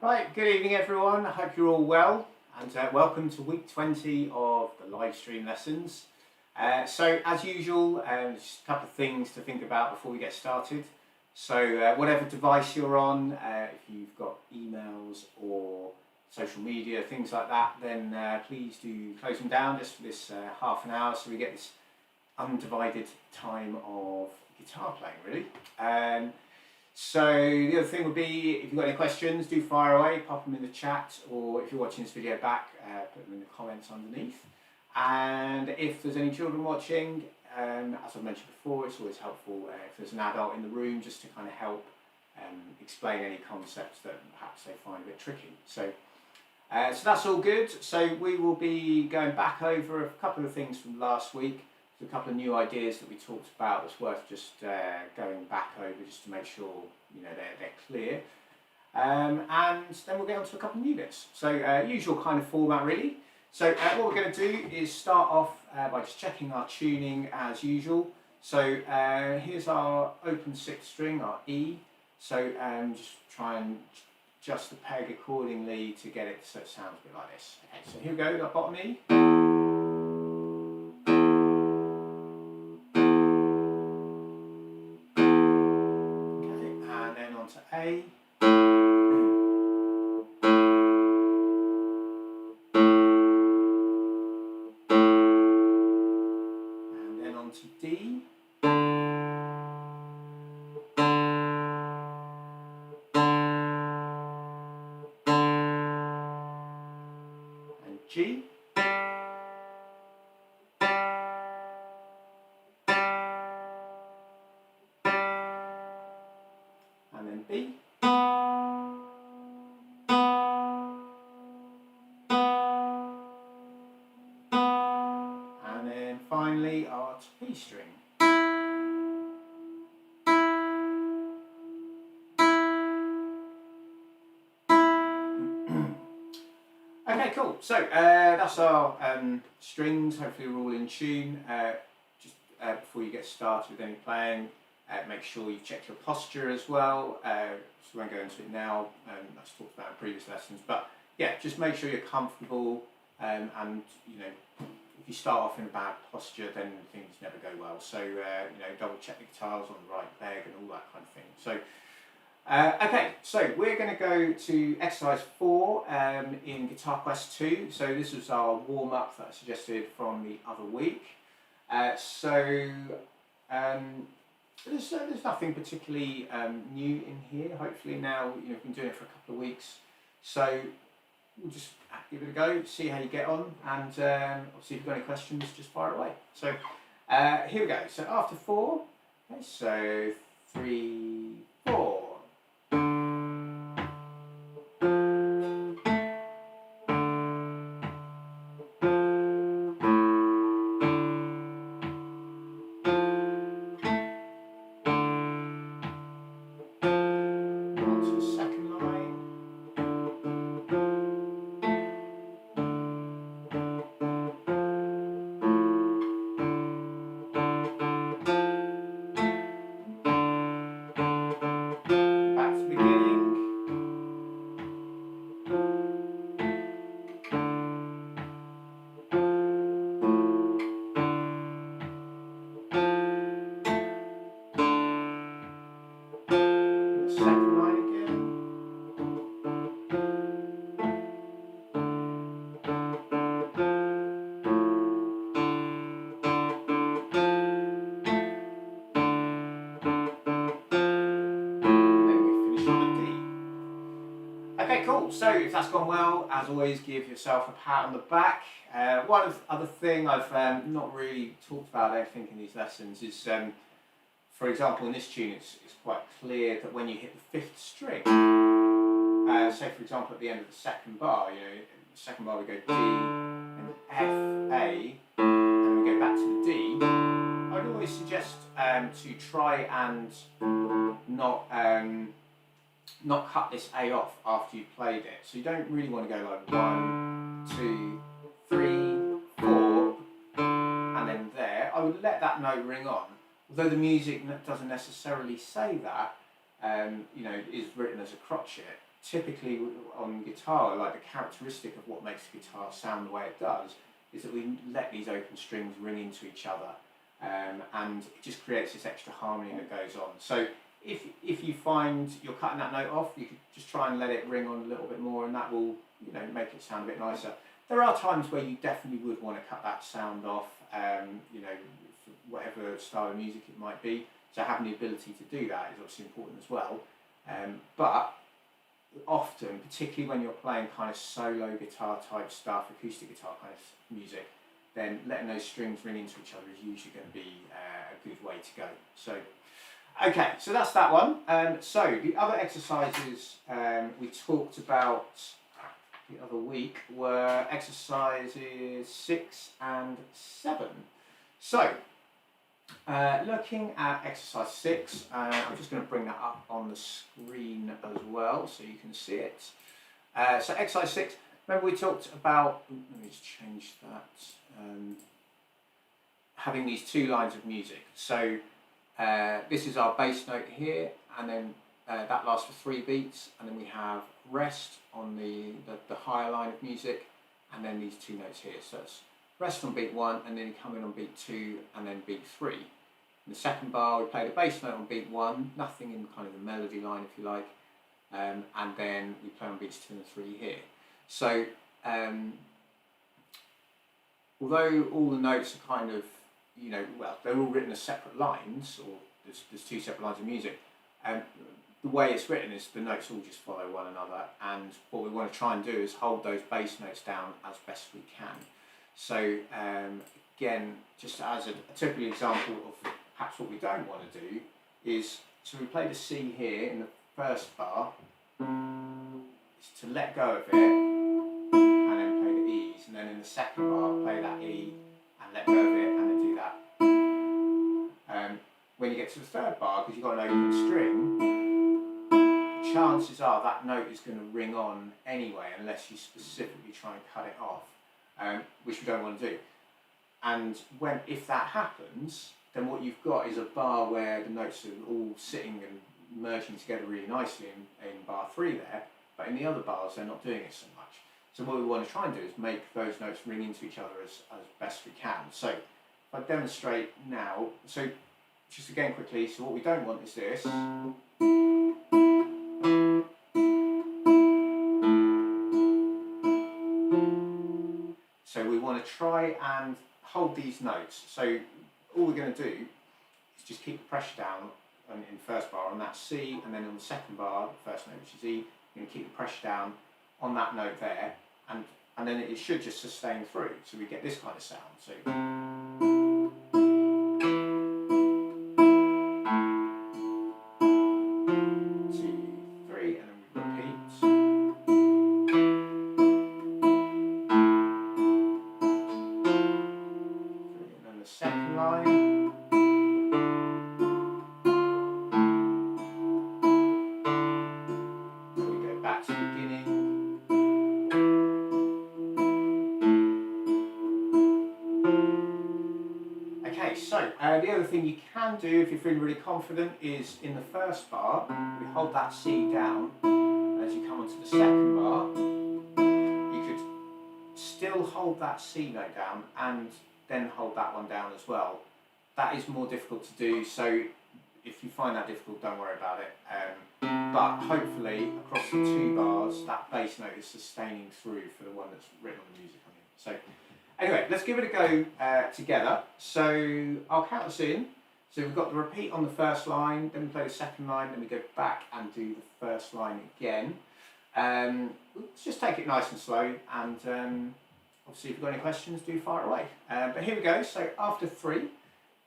Right, good evening everyone. I hope you're all well and welcome to week 20 of the live stream lessons. So as usual, just a couple of things to think about before we get started. So whatever device you're on, if you've got emails or social media, things like that, then please do close them down just for this half an hour so we get this undivided time of guitar playing really. So the other thing would be, if you've got any questions, do fire away, pop them in the chat, or if you're watching this video back, put them in the comments underneath. And if there's any children watching, as I mentioned before, it's always helpful if there's an adult in the room just to kind of help explain any concepts that perhaps they find a bit tricky. So that's all good. So we will be going back over a couple of things from last week. A couple of new ideas that we talked about that's worth just going back over just to make sure they're clear, and then we'll get on to a couple of new bits. So usual kind of format really. So what we're going to do is start off by just checking our tuning as usual. So here's our open sixth string, our E. So just try and adjust the peg accordingly to get it so it sounds a bit like this. Okay, so here we go, the bottom E. To A, and then on to D, and G, and then B, and then finally our B string. Okay, cool. So that's our strings. Hopefully we're all in tune. Just before you get started with any playing, make sure you check your posture as well. So we won't go into it now. That's talked about in previous lessons. But yeah, just make sure you're comfortable. And if you start off in a bad posture, then things never go well. So double check the guitars on the right peg and all that kind of thing. So. Okay, so we're going to go to exercise 4 in Guitar Quest 2. So this was our warm-up that I suggested from the other week. There's nothing particularly new in here. Hopefully now you've been doing it for a couple of weeks. So we'll just give it a go, see how you get on, and obviously if you've got any questions, just fire away. So here we go. So after 4, okay, so 3, 4. Okay, cool. So if that's gone well, as always, give yourself a pat on the back. One other thing I've not really talked about, I think, in these lessons is, for example, in this tune, it's quite clear that when you hit the 5th string, say for example at the end of the second bar, the second bar we go D and F, A, and then we go back to the D. I'd always suggest to try and not cut this A off after you've played it. So you don't really want to go like 1, 2, 3, 4, and then there. I would let that note ring on. Although the music doesn't necessarily say that, you know, is written as a crotchet. Typically on guitar, like the characteristic of what makes the guitar sound the way it does is that we let these open strings ring into each other, and it just creates this extra harmony that goes on. So if you find you're cutting that note off, you could just try and let it ring on a little bit more, and that will, you know, make it sound a bit nicer. There are times where you definitely would want to cut that sound off, you know, whatever style of music it might be. So having the ability to do that is obviously important as well. But often, particularly when you're playing kind of solo guitar type stuff, acoustic guitar kind of music, then letting those strings ring into each other is usually going to be a good way to go. So, okay, so that's that one. So the other exercises we talked about the other week were exercises 6 and 7. So, looking at exercise 6, I'm just going to bring that up on the screen as well so you can see it. So exercise 6, remember we talked about, let me just change that, having these 2 lines of music. So this is our bass note here, and then that lasts for 3 beats, and then we have rest on the higher line of music, and then these 2 notes here. So it's rest on beat 1, and then you come in on beat 2, and then beat 3. In the second bar, we play the bass note on beat 1, nothing in kind of the melody line, if you like, and then we play on beats 2 and 3 here. So, although all the notes are kind of, you know, well, they're all written as separate lines, or there's 2 separate lines of music, the way it's written is the notes all just follow one another, and what we want to try and do is hold those bass notes down as best we can. So again, just as a typical example of perhaps what we don't want to do is, so we play the C here in the first bar, is to let go of it and then play the E's, and then in the second bar play that E and let go of it and then do that. When you get to the third bar, because you've got an open string, chances are that note is going to ring on anyway unless you specifically try and cut it off, which we don't want to do. And if that happens, then what you've got is a bar where the notes are all sitting and merging together really nicely in bar 3 there, but in the other bars they're not doing it so much. So what we want to try and do is make those notes ring into each other as best we can. So if I demonstrate now, so just again quickly, so what we don't want is this. So we want to try and hold these notes. So all we're going to do is just keep the pressure down in first bar on that C, and then on the second bar, the first note, which is E, you're going to keep the pressure down on that note there, and then it should just sustain through. So we get this kind of sound. So 2, 3, and then we repeat. And then the second line. Then we go back to the beginning. Okay, so the other thing you can do if you're feeling really confident is in the first bar, we hold that C down. As you come onto the second bar, you could still hold that C note down and then hold that one down as well. That is more difficult to do, so if you find that difficult, don't worry about it. But hopefully, across the 2 bars, that bass note is sustaining through for the one that's written on the music. So anyway, let's give it a go together. So I'll count us in. So we've got the repeat on the first line, then we play the second line, then we go back and do the first line again. Let's just take it nice and slow, and obviously if you've got any questions, do fire away. But here we go, so after 3,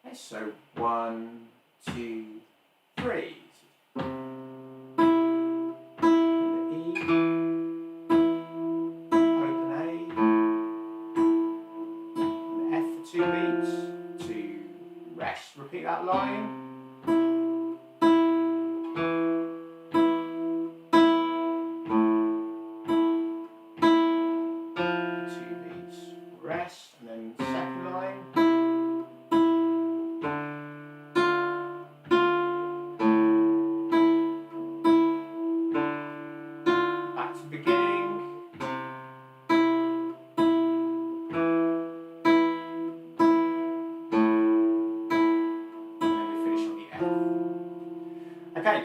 okay, so 1, 2, 3. Repeat that line. 2 beats, rest, and then second line.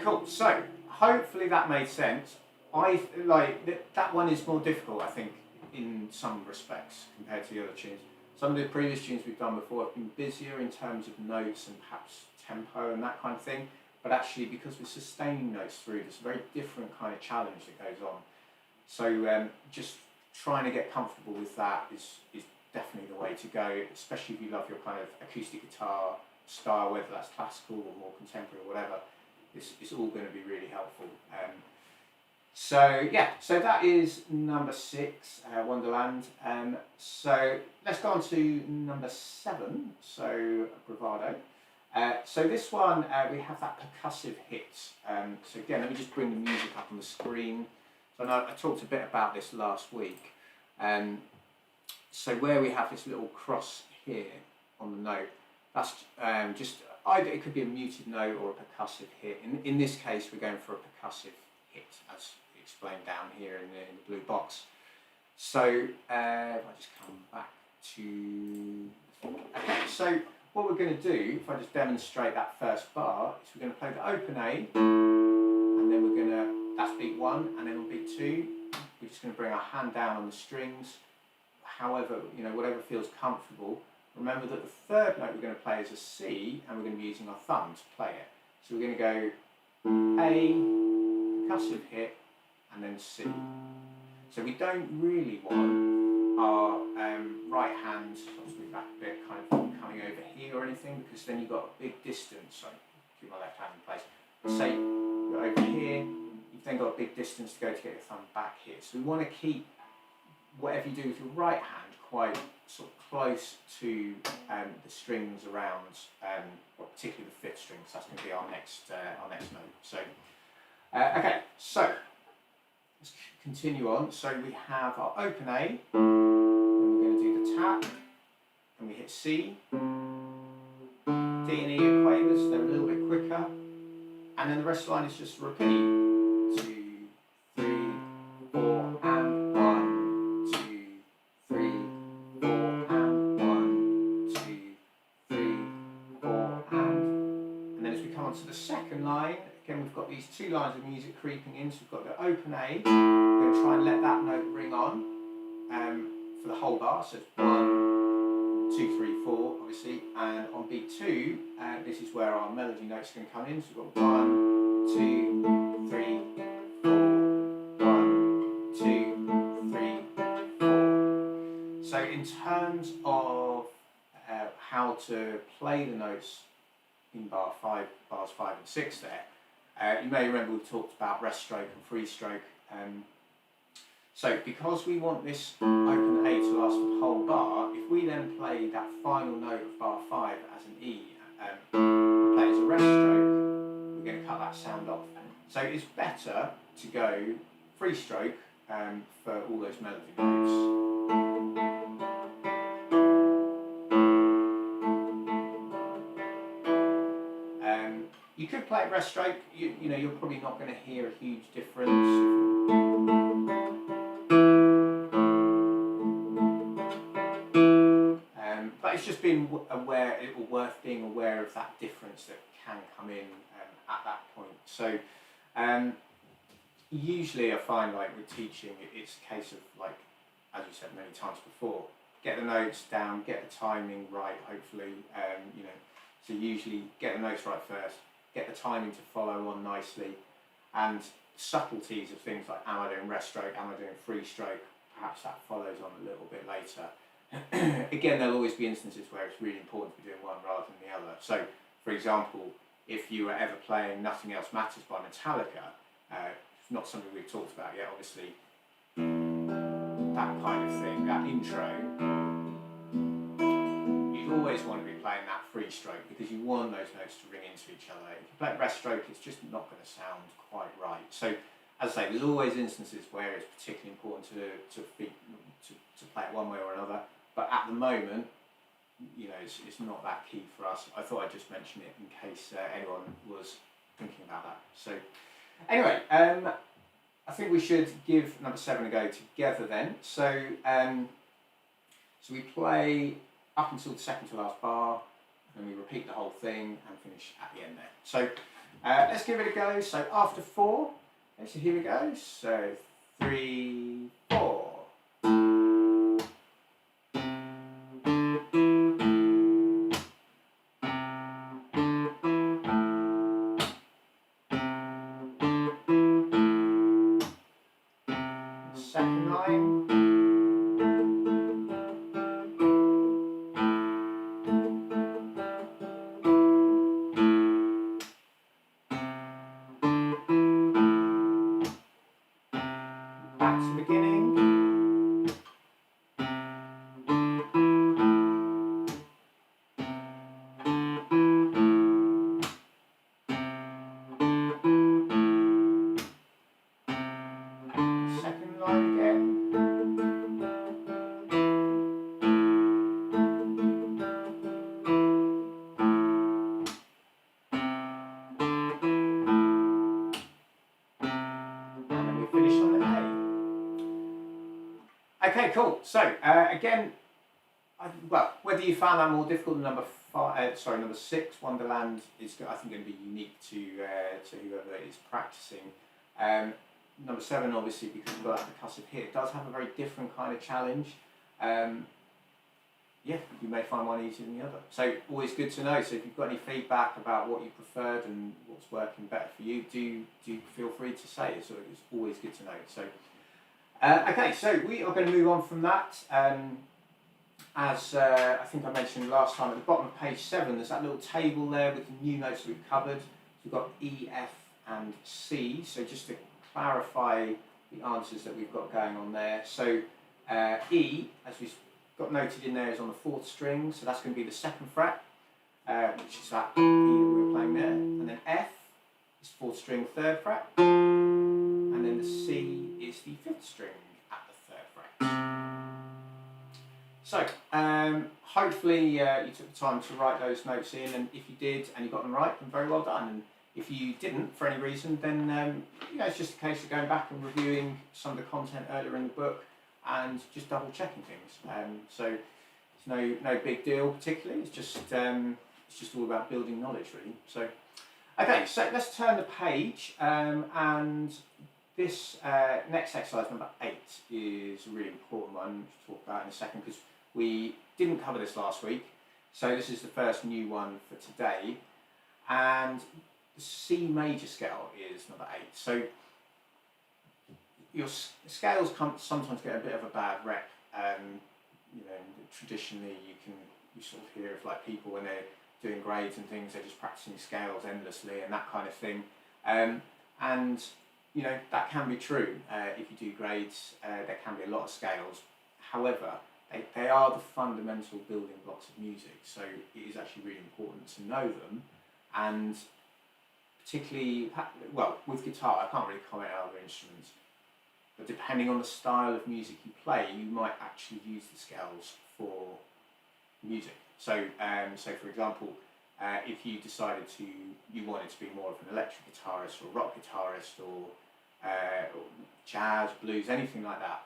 cool. So hopefully that made sense. That one is more difficult, I think, in some respects compared to the other tunes. Some of the previous tunes we've done before have been busier in terms of notes and perhaps tempo and that kind of thing. But actually, because we're sustaining notes through, there's a very different kind of challenge that goes on. So just trying to get comfortable with that is definitely the way to go, especially if you love your kind of acoustic guitar style, whether that's classical or more contemporary or whatever. It's all going to be really helpful. So that is number 6, Wonderland. So let's go on to number 7, so Bravado. So this one, we have that percussive hit. So again, let me just bring the music up on the screen. So I know I talked a bit about this last week. So where we have this little cross here on the note, that's just either it could be a muted note or a percussive hit. In this case, we're going for a percussive hit, as explained down here in the blue box. So if I just come back to... Okay, so what we're going to do, if I just demonstrate that first bar, is we're going to play the open A, and then we're going to, that's beat 1, and then on beat 2, we're just going to bring our hand down on the strings, however, whatever feels comfortable. Remember that the third note we're going to play is a C, and we're going to be using our thumb to play it. So we're going to go A, percussive hit, and then C. So we don't really want our right hand, let's move back a bit, kind of coming over here or anything, because then you've got a big distance. So keep my left hand in place. Say you're over here, you've then got a big distance to go to get your thumb back here. So we want to keep whatever you do with your right hand quite sort of close to the strings around, or particularly the 5th string, so that's going to be our next note. So, okay, so let's continue on. So we have our open A, then we're going to do the tap, and we hit C, D and E are quavers, they're a little bit quicker, and then the rest of the line is just repeat. 2, 3, 4, and 1, 2, 3, 4, and 1, 2, 3, 4, and then as we come on to the second line, again we've got these 2 lines of music creeping in. So we've got the open A, we're going to try and let that note ring on for the whole bar, so it's 1, 2, 3, 4 obviously, and on beat 2, this is where our melody notes are going to come in. So we've got 1, 2, 3, 4, 1, 2, 3, 4. So in terms of how to play the notes in bars 5 and 6 there, you may remember we talked about rest stroke and free stroke. So because we want this open A to last for the whole bar, if we then play that final note of bar 5 as an E, play it as a rest stroke, we're going to cut that sound off. So it's better to go free stroke for all those melody notes. You could play it rest stroke, you're probably not going to hear a huge difference. But it's just being aware, worth being aware of that difference that can come in at that point. So usually I find like with teaching, it's a case of like, as you said many times before, get the notes down, get the timing right, hopefully, so usually get the notes right first, get the timing to follow on nicely, and subtleties of things like am I doing rest stroke, am I doing free stroke, perhaps that follows on a little bit later. Again, there'll always be instances where it's really important to be doing one rather than the other. So, for example, if you were ever playing Nothing Else Matters by Metallica, it's not something we've talked about yet, obviously, that kind of thing, that intro, you'd always want to be playing that free stroke because you want those notes to ring into each other. If you play rest stroke, it's just not going to sound quite right. So, as I say, there's always instances where it's particularly important to play it one way or another. But at the moment, it's not that key for us. I thought I'd just mention it in case anyone was thinking about that. So, anyway, I think we should give number 7 a go together then. So, so we play up until the second to last bar, and then we repeat the whole thing and finish at the end there. So, Let's give it a go. So after 4, so here we go. So 3, 4. Second line. Back to the beginning. Second line again. And then we finish on the A. Okay, cool. So again, well, whether you found that more difficult than number 6, Wonderland is, I think, going to be unique to whoever is practicing. Number 7, obviously, because we've got that percussive hit, does have a very different kind of challenge. Yeah, you may find one easier than the other. So always good to know. So if you've got any feedback about what you preferred and what's working better for you, do feel free to say it. So it's always good to know. So okay, so we are going to move on from that. As I think I mentioned last time, at the bottom of page 7, there's that little table there with the new notes that we've covered. So we've got E, F, and C. So just to clarify the answers that we've got going on there. So E, as we've got noted in there, is on the 4th string. So that's going to be the 2nd fret, which is that E that we were playing there. And then F is 4th string, 3rd fret. And then the C is the 5th string at the 3rd fret. So, hopefully you took the time to write those notes in, and if you did and you got them right, then very well done. And if you didn't for any reason, then it's just a case of going back and reviewing some of the content earlier in the book and just double checking things. So it's no big deal particularly. It's just all about building knowledge, really. So, okay, so let's turn the page, and this next exercise, number 8, is a really important one. We'll talk about in a second because we didn't cover this last week. So this is the first new one for today. And the C major scale is number 8. So your scales sometimes get a bit of a bad rep. Traditionally you sort of hear of like people when they're doing grades and things, they're just practicing scales endlessly and that kind of thing. And that can be true. If you do grades, there can be a lot of scales. However, they are the fundamental building blocks of music, so it is actually really important to know them. And particularly, well, with guitar, I can't really comment on other instruments, but depending on the style of music you play, you might actually use the scales for music. So, for example, if you decided you wanted to be more of an electric guitarist or rock guitarist or jazz, blues, anything like that,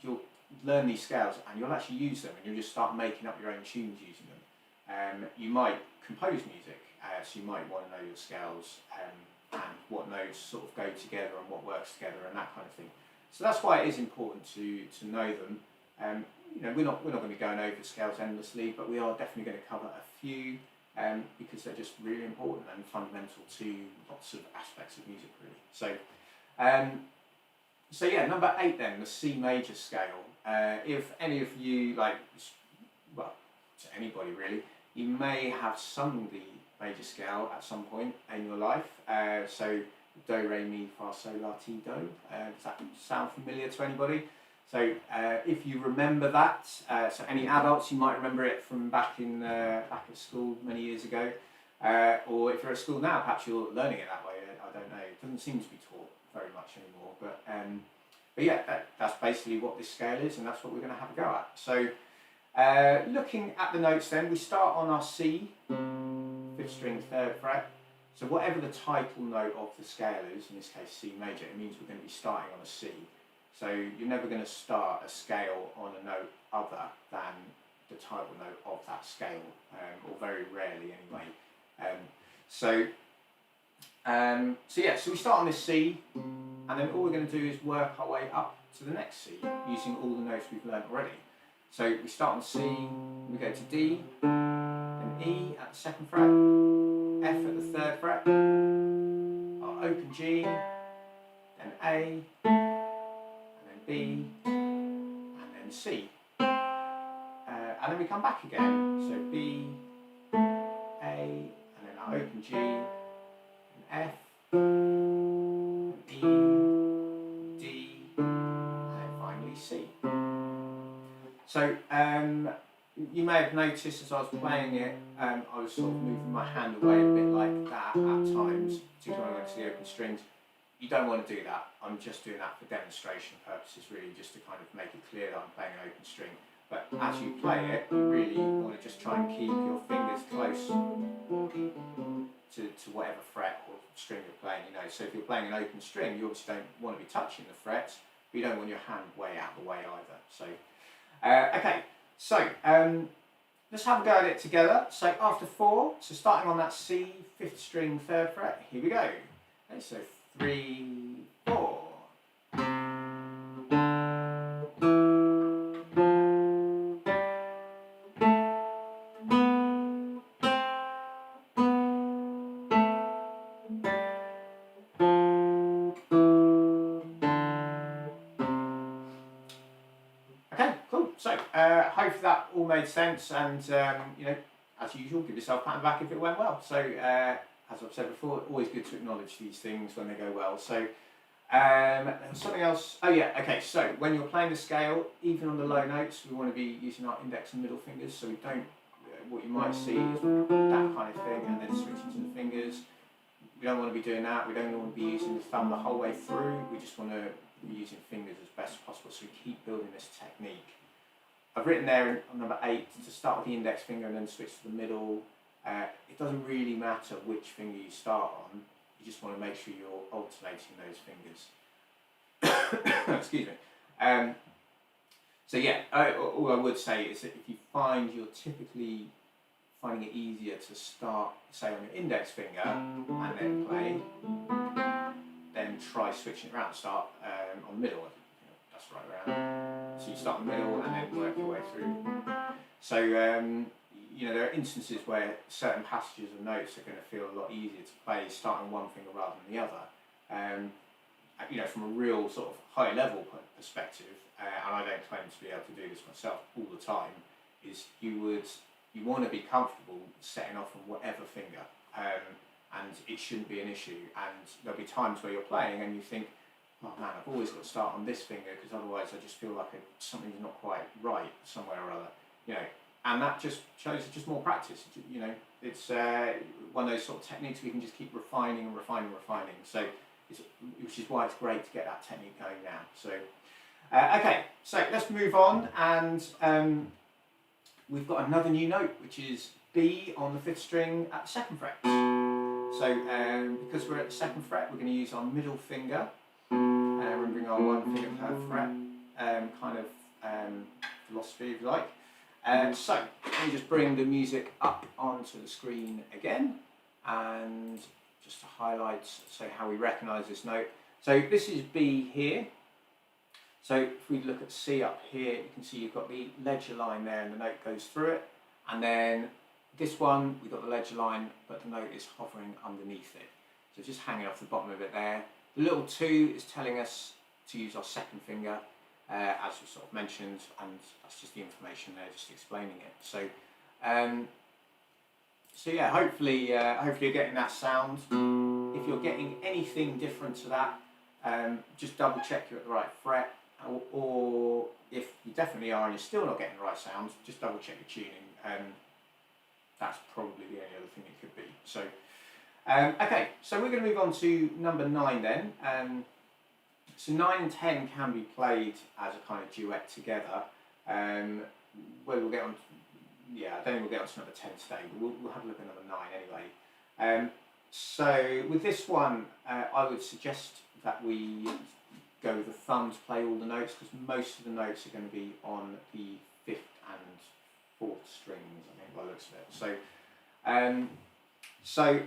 you'll learn these scales and you'll actually use them, and you'll just start making up your own tunes using them. You might compose music, so you might want to know your scales and what notes sort of go together and what works together and that kind of thing. So that's why it is important to know them. We're not going to be going over the scales endlessly, but we are definitely going to cover a few because they're just really important and fundamental to lots of aspects of music, really. So yeah, number 8 then, the C major scale. If any of you, to anybody really, you may have sung the major scale at some point in your life. So do, re, mi, fa, sol, la, ti, do. Does that sound familiar to anybody? So if you remember that, so any adults, you might remember it from back at school many years ago. Or if you're at school now, perhaps you're learning it that way. I don't know. It doesn't seem to be taught very much anymore. But yeah, that's basically what this scale is, and that's what we're going to have a go at. So looking at the notes then, we start on our C, 5th string, 3rd fret. So whatever the title note of the scale is, in this case C major, it means we're going to be starting on a C. So you're never going to start a scale on a note other than the title note of that scale, or very rarely anyway. So So yeah, so we start on this C, and then all we're going to do is work our way up to the next C using all the notes we've learned already. So we start on C, we go to D, then E at the 2nd fret, F at the 3rd fret, our open G, then A, and then B, and then C. And then we come back again, so B, A, and then our open G, and F, and E, D, and then finally C. So you may have noticed as I was playing it, I was sort of moving my hand away a bit like that at times, particularly when I went to the open strings. You don't want to do that. I'm just doing that for demonstration purposes, really, just to kind of make it clear that I'm playing an open string. But as you play it, you really want to just try and keep your fingers close to whatever fret or string you're playing. You know, so if you're playing an open string, you obviously don't want to be touching the frets, but you don't want your hand way out of the way either. So, okay, so let's have a go at it together. So after 4, so starting on that C, 5th string, 3rd fret, here we go. Okay, so 3, 4. Okay, cool. So hopefully that all made sense, and you know, as usual, give yourself a pat on the back if it went well. So as I've said before, always good to acknowledge these things when they go well. So something else. Oh yeah, okay. So when you're playing the scale, even on the low notes, we want to be using our index and middle fingers, so we don't. What you might see is that kind of thing, and then switching to the fingers. We don't want to be doing that. We don't want to be using the thumb the whole way through. We just want to be using fingers as best as possible, so we keep building this technique. I've written there on number 8 to start with the index finger and then switch to the middle. It doesn't really matter which finger you start on. You just want to make sure you're alternating those fingers. Excuse me. So yeah, all I would say is that if you find you're typically finding it easier to start, say, on your index finger and then play, then try switching it around. Start on the middle. That's the right around. So you start in the middle and then work your way through. So you know, there are instances where certain passages of notes are going to feel a lot easier to play starting one finger rather than the other. You know, from a real sort of high level perspective, and I don't claim to be able to do this myself all the time, is you want to be comfortable setting off on whatever finger, and it shouldn't be an issue. And there'll be times where you're playing and you think, oh man, I've always got to start on this finger because otherwise I just feel like something's not quite right somewhere or other, you know. And that just shows it's just more practice. You know, it's one of those sort of techniques we can just keep refining and refining and refining. So, which is why it's great to get that technique going now. So, okay, so let's move on, and we've got another new note, which is B on the 5th string at the 2nd fret. So, because we're at the 2nd fret, we're going to use our middle finger, remembering our one finger per fret kind of philosophy, if you like. So, let me just bring the music up onto the screen again, and just to highlight, say, how we recognise this note. So this is B here. So if we look at C up here, you can see you've got the ledger line there and the note goes through it. And then this one, we've got the ledger line, but the note is hovering underneath it. So just hanging off the bottom of it there. The little 2 is telling us to use our 2nd finger, as we sort of mentioned, and that's just the information there, just explaining it. So, so yeah, hopefully you're getting that sound. If you're getting anything different to that, just double check you're at the right fret, or if you definitely are and you're still not getting the right sound, just double check your tuning. That's probably the only other thing it could be. So, okay, so we're going to move on to number 9 then. So 9 and 10 can be played as a kind of duet together. Where we'll get on, yeah, I don't think we'll get on to number 10 today, but we'll have a look at number 9 anyway. So with this one, I would suggest that we go with the thumb to play all the notes, because most of the notes are going to be on the 5th and 4th strings, I think, by the looks of it. So,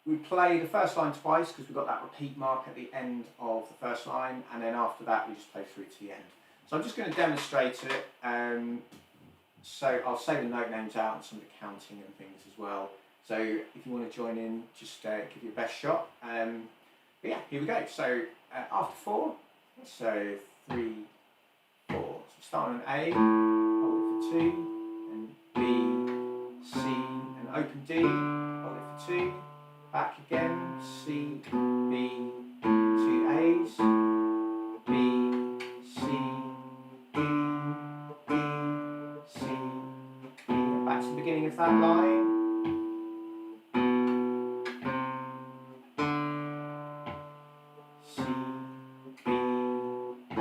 we play the first line twice because we've got that repeat mark at the end of the first line, and then after that we just play through to the end. So I'm just going to demonstrate it. So I'll say the note names out and some of the counting and things as well. So if you want to join in, just give your best shot. But yeah, here we go. So after 4, so 3, 4. So start on A, hold it for 2, and B, C, and open D, hold it for 2. Back again, C, B, 2 A's, B, C, D, B, C, D. And back to the beginning of that line. C, B, A.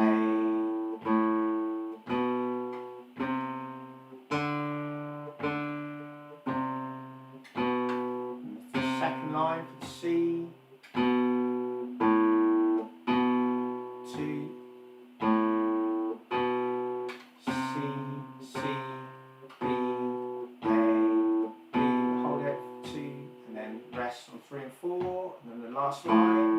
And the second line for the C. 2, C, B, A, B, hold it for 2, and then rest on 3 and 4, and then the last line.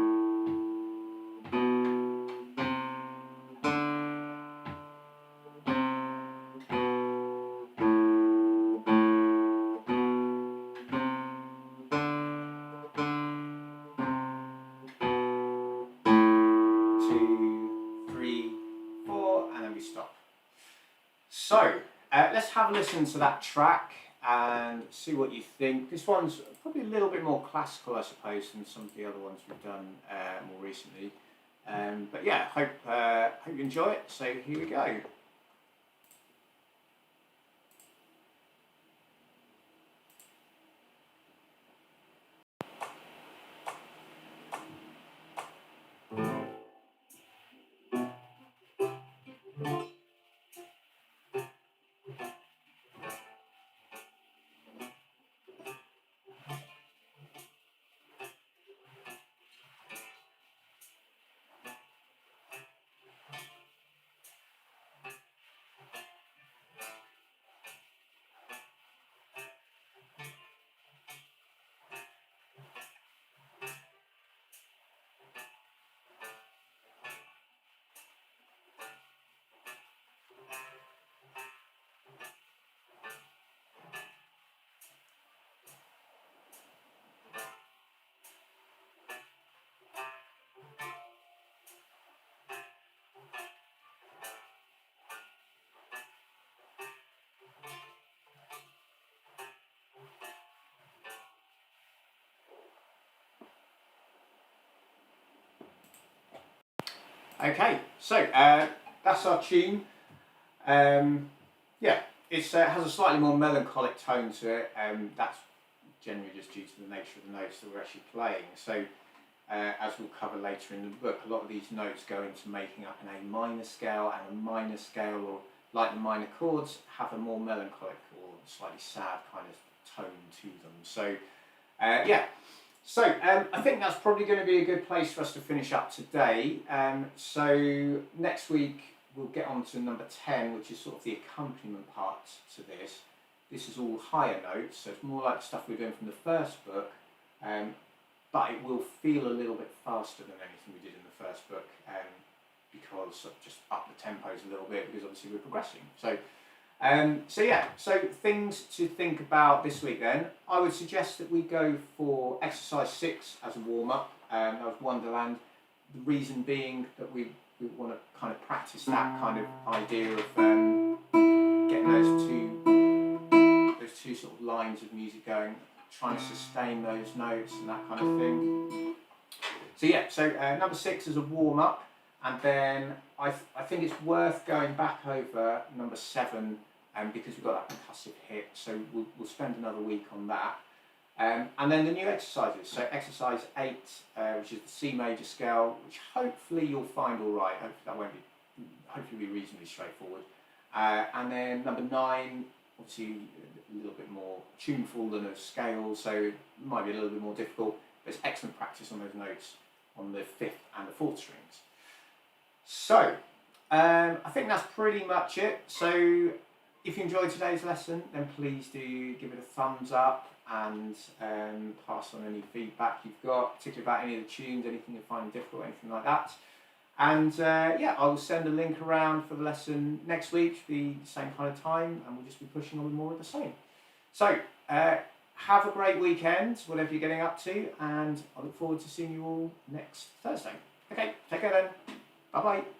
Stop. So let's have a listen to that track and see what you think. This one's probably a little bit more classical, I suppose, than some of the other ones we've done more recently. But yeah, hope you enjoy it. So here we go. Okay, so that's our tune. Yeah, it has a slightly more melancholic tone to it. That's generally just due to the nature of the notes that we're actually playing. So, as we'll cover later in the book, a lot of these notes go into making up an A minor scale, and a minor scale, or like the minor chords, have a more melancholic or slightly sad kind of tone to them. So, yeah. So I think that's probably going to be a good place for us to finish up today. So next week we'll get on to number 10, which is sort of the accompaniment part to this. This is all higher notes, so it's more like the stuff we're doing from the first book, but it will feel a little bit faster than anything we did in the first book, because I've just upped the tempos a little bit, because obviously we're progressing. So yeah, so things to think about this week then. I would suggest that we go for exercise 6 as a warm-up. That was Wonderland. The reason being that we want to kind of practice that kind of idea of getting those two sort of lines of music going, trying to sustain those notes and that kind of thing. So yeah, so number 6 is a warm-up, and then I think it's worth going back over number 7, because we've got that percussive hit, so we'll spend another week on that. And then the new exercises, so exercise 8, which is the C major scale, which hopefully you'll find all right. Hopefully be reasonably straightforward. And then number 9, obviously a little bit more tuneful than a scale, so it might be a little bit more difficult, but it's excellent practice on those notes on the 5th and the 4th strings. So, I think that's pretty much it. So, if you enjoyed today's lesson, then please do give it a thumbs up, and pass on any feedback you've got, particularly about any of the tunes, anything you find difficult, anything like that. And yeah, I will send a link around for the lesson next week, the same kind of time, and we'll just be pushing on with more of the same. So, have a great weekend, whatever you're getting up to, and I look forward to seeing you all next Thursday. Okay, take care then. Bye-bye.